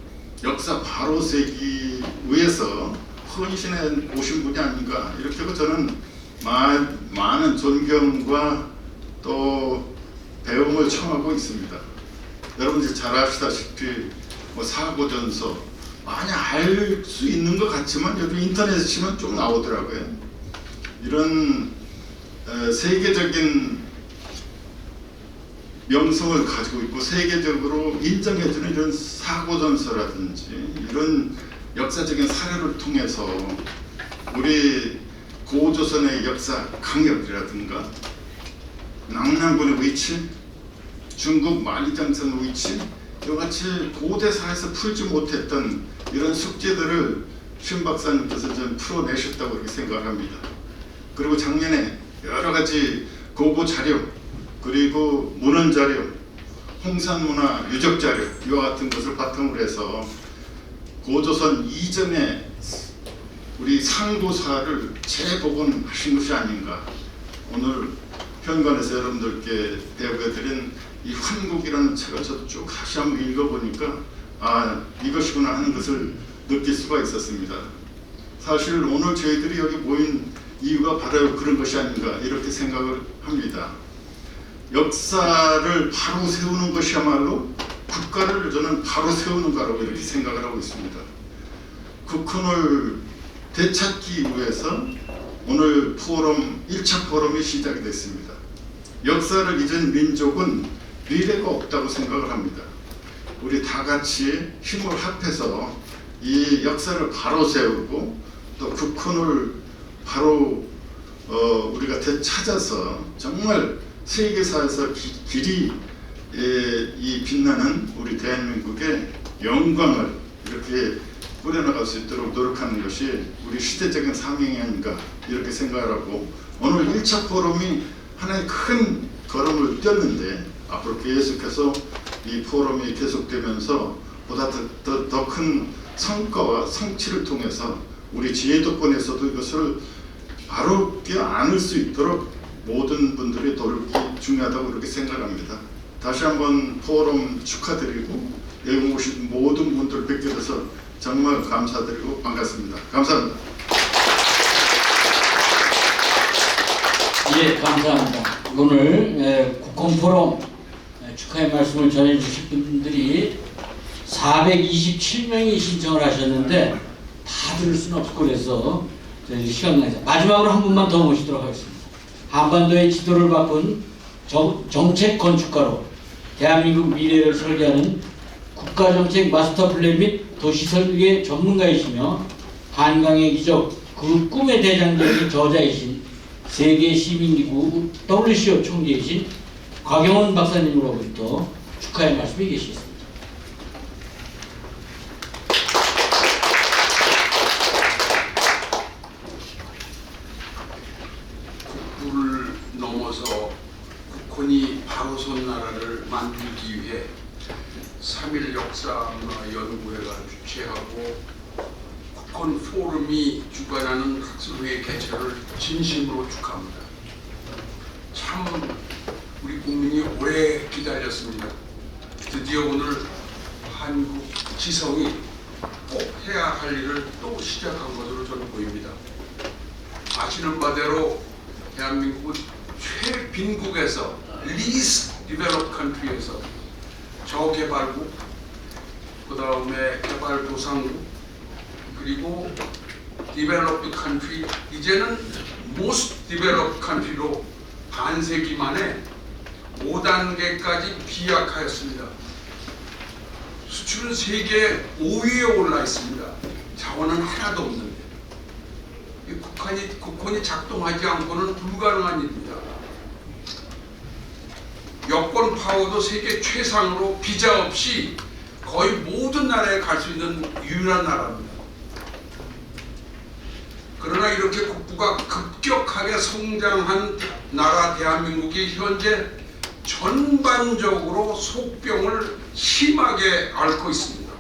역사 바로 세기 위해서 헌신해 오신 분이 아닌가 이렇게 하고 저는 많은 존경과 또 배움을 청하고 있습니다. 여러분들이 잘 아시다시피 뭐 사고전서 많이 알 수 있는 것 같지만 여기 인터넷에 치면 쭉 나오더라고요. 이런 세계적인 명성을 가지고 있고 세계적으로 인정해주는 이런 사고전서라든지 이런 역사적인 사료를 통해서 우리 고조선의 역사 강역이라든가 남남군의 위치 중국 만리장성 위치 이와 같이 고대사에서 풀지 못했던 이런 숙제들을 신 박사님께서 좀 풀어내셨다고 이렇게 생각합니다. 그리고 작년에 여러 가지 고고 자료 그리고 문헌 자료, 홍산문화 유적 자료 이와 같은 것을 바탕으로 해서 고조선 이전의 우리 상고사를 재복원하신 것이 아닌가. 오늘 현관에서 여러분들께 배우게드린 이 환국이라는 책을 저도 쭉 다시 한번 읽어보니까 아 이것이구나 하는 것을 느낄 수가 있었습니다. 사실 오늘 저희들이 여기 모인 이유가 바로 그런 것이 아닌가 이렇게 생각을 합니다. 역사를 바로 세우는 것이야말로 국가를 저는 바로 세우는 거라고 이렇게 생각을 하고 있습니다. 국헌을 되찾기 위해서 오늘 포럼 1차 포럼이 시작이 됐습니다. 역사를 잊은 민족은 미래가 없다고 생각을 합니다. 우리 다 같이 힘을 합해서 이 역사를 바로 세우고 또 국헌을 바로 우리가 되찾아서 정말 세계사에서 길이 이 빛나는 우리 대한민국의 영광을 이렇게 뿌려나갈 수 있도록 노력하는 것이 우리 시대적인 사명이 아닌가 이렇게 생각을 하고 오늘 1차 포럼이 하나의 큰 걸음을 띄었는데 앞으로 계속해서 이 포럼이 계속되면서 보다 더 큰 성과와 성취를 통해서 우리 지혜도권에서도 이것을 바로 안을 수 있도록 모든 분들의 노력이 중요하다고 그렇게 생각합니다. 다시 한번 포럼 축하드리고 여기 오신 모든 분들 뵙게 돼서 정말 감사드리고 반갑습니다. 감사합니다. 예, 감사합니다. 오늘 국헌 포럼 축하의 말씀을 전해주실 분들이 427명이 신청을 하셨는데 다 들을 수는 없을 거라서 시간 관계상 마지막으로 한 분만 더 모시도록 하겠습니다. 한반도의 지도를 바꾼 정책 건축가로 대한민국 미래를 설계하는 국가정책 마스터 플랜 및 도시설계 전문가이시며 한강의 기적 그 꿈의 대장적인 저자이신 세계 시민기구 WCO 총재이신 곽영원 박사님으로부터 축하의 말씀이 계시겠습니다. 국부를 넘어서 국헌이 바로 선 나라를 만들기 위해 3.1 역사문화연구회가 주최하고 국헌 포럼이 주관하는 학술회 개최를 진심으로 축하합니다. 참 우리 국민이 오래 기다렸습니다. 드디어 오늘 한국 지성이 꼭 해야 할 일을 또 시작한 것으로 저는 보입니다. 아시는 바대로 대한민국은 최빈국에서 least developed country에서 저개발국, 그 다음에 개발도상국, 그리고 developed country, 이제는 most developed country로 반세기 만에 5단계까지 비약하였습니다. 수출은 세계 5위에 올라 있습니다. 자원은 하나도 없는데 국헌이 작동하지 않고는 불가능한 일입니다. 여권 파워도 세계 최상으로 비자 없이 거의 모든 나라에 갈 수 있는 유일한 나라입니다. 그러나 이렇게 국부가 급격하게 성장한 나라 대한민국이 현재 전반적으로 속병을 심하게 앓고 있습니다.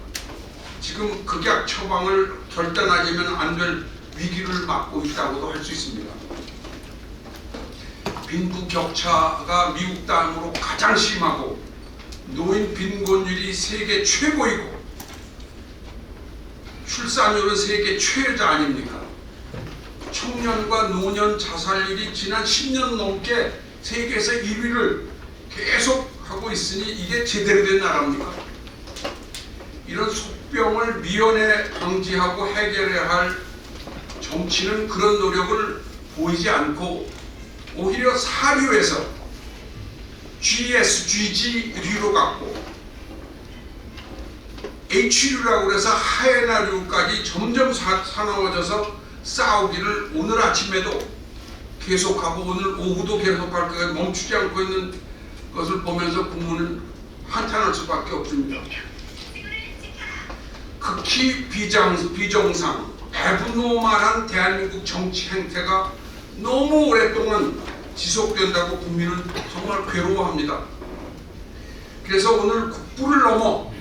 지금 극약 처방을 결단하자면 안 될 위기를 맞고 있다고도 할 수 있습니다. 빈부 격차가 미국 다음으로 가장 심하고 노인 빈곤율이 세계 최고이고 출산율은 세계 최저 아닙니까? 청년과 노년 자살률이 지난 10년 넘게 세계에서 1위를 계속 하고 있으니 이게 제대로 된 나라입니까? 이런 속병을 미연에 방지하고 해결해야 할 정치는 그런 노력을 보이지 않고 오히려 사류에서 GSGG류로 갔고 H류라고 해서 하에나류까지 점점 사나워져서 싸우기를 오늘 아침에도 계속하고 오늘 오후도 계속할 거가 멈추지 않고 있는 것을 보면서 국민은 한탄할 수밖에 없습니다. 극히 비정상, 애분노만한 대한민국 정치 행태가 너무 오랫동안 지속된다고 국민은 정말 괴로워합니다. 그래서 오늘 국부를 넘어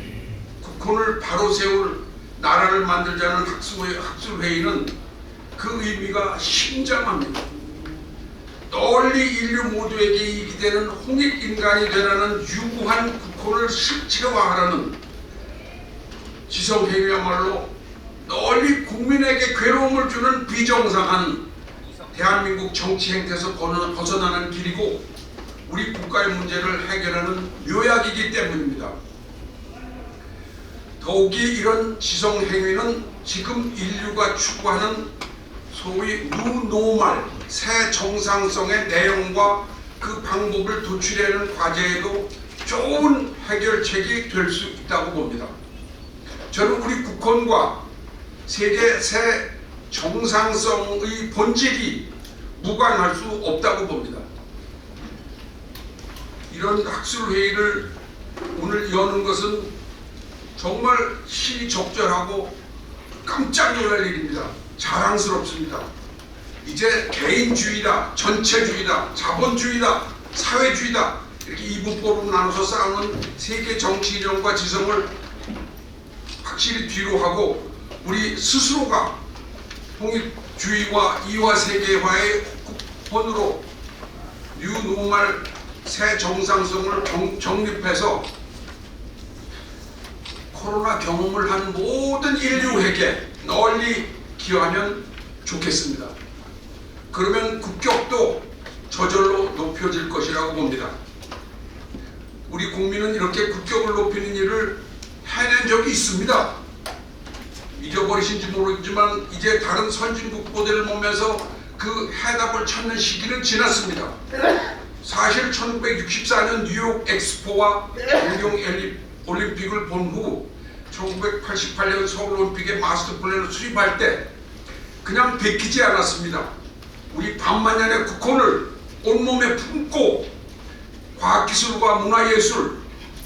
국헌을 바로 세울 나라를 만들자는 학술회의는 그 의미가 심장합니다. 널리 인류 모두에게 이익이 되는 홍익인간이 되라는 유구한 국헌을 실체화하라는 지성행위야말로 널리 국민에게 괴로움을 주는 비정상한 대한민국 정치 행태에서 벗어나는 길이고 우리 국가의 문제를 해결하는 묘약이기 때문입니다. 더욱이 이런 지성행위는 지금 인류가 추구하는 소위 뉴노멀, 새 정상성의 내용과 그 방법을 도출하는 과제에도 좋은 해결책이 될 수 있다고 봅니다. 저는 우리 국헌과 세계 새 정상성의 본질이 무관할 수 없다고 봅니다. 이런 학술회의를 오늘 여는 것은 정말 시적절하고 깜짝 놀랄 일입니다. 자랑스럽습니다. 이제 개인주의다, 전체주의다, 자본주의다, 사회주의다 이렇게 이분법으로 나눠서 싸우는 세계 정치 이념과 지성을 확실히 뒤로 하고 우리 스스로가 통일주의와 이화 세계화의 국헌으로 뉴노멀 새 정상성을 정립해서 코로나 경험을 한 모든 인류에게 널리 기여하면 좋겠습니다. 그러면 국격도 저절로 높여질 것이라고 봅니다. 우리 국민은 이렇게 국격을 높이는 일을 해낸 적이 있습니다. 잊어버리신지 모르겠지만 이제 다른 선진국 모델을 보면서 그 해답을 찾는 시기는 지났습니다. 사실 1964년 뉴욕 엑스포와 동경 올림픽을 본 후 1988년 서울올림픽의 마스터 플랜을 수립할 때 그냥 베끼지 않았습니다. 우리 반만년의 국헌을 온몸에 품고 과학기술과 문화예술,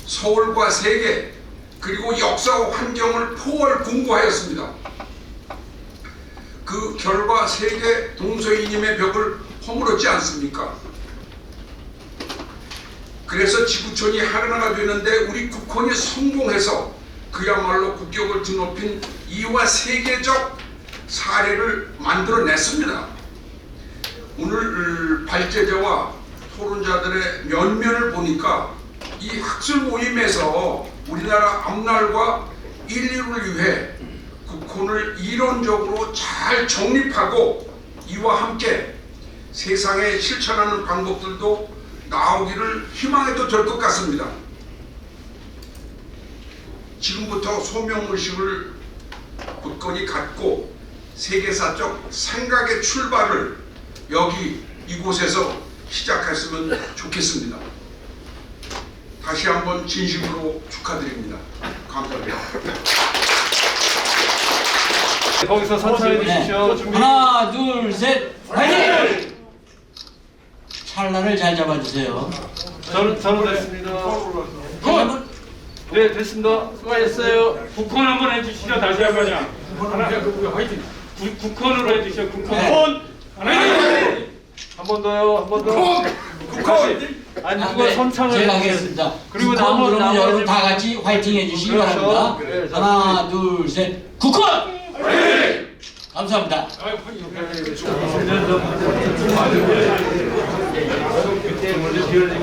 서울과 세계 그리고 역사와 환경을 포괄 공부하였습니다. 그 결과 세계 동서이님의 벽을 허물었지 않습니까? 그래서 지구촌이 하나가 되는데 우리 국헌이 성공해서 그야말로 국격을 드높인 이와 세계적 사례를 만들어냈습니다. 오늘 발제자와 토론자들의 면면을 보니까 이 학술 모임에서 우리나라 앞날과 인류를 위해 국헌을 이론적으로 잘 정립하고 이와 함께 세상에 실천하는 방법들도 나오기를 희망해도 될 것 같습니다. 지금부터 소명의식을 굳건히 갖고 세계사적 생각의 출발을 여기 이곳에서 시작했으면 좋겠습니다. 다시 한번 진심으로 축하드립니다. 감사합니다. 거기서 선창해 주십시오. 준비. 하나, 둘, 셋, 화이팅! 찰나를 잘 잡아주세요. 저는 됐습니다. 네, 됐습니다. 수고하셨어요. 국헌 한번 해주시죠. 다시 한 번요. 하나, 화이팅. 국헌으로 해주시죠. 국헌. 네. 화이팅. 한 번 더요. 한 번 더. 국헌. 아니 누가 선창을 제가 해주세요. 하겠습니다. 그리고 국헌 그러면 나머지 여러분 다 같이 화이팅 해주시기 그렇죠. 바랍니다. 네, 하나, 둘, 셋, 국헌! 감사합니다. 그때 먼저 지어진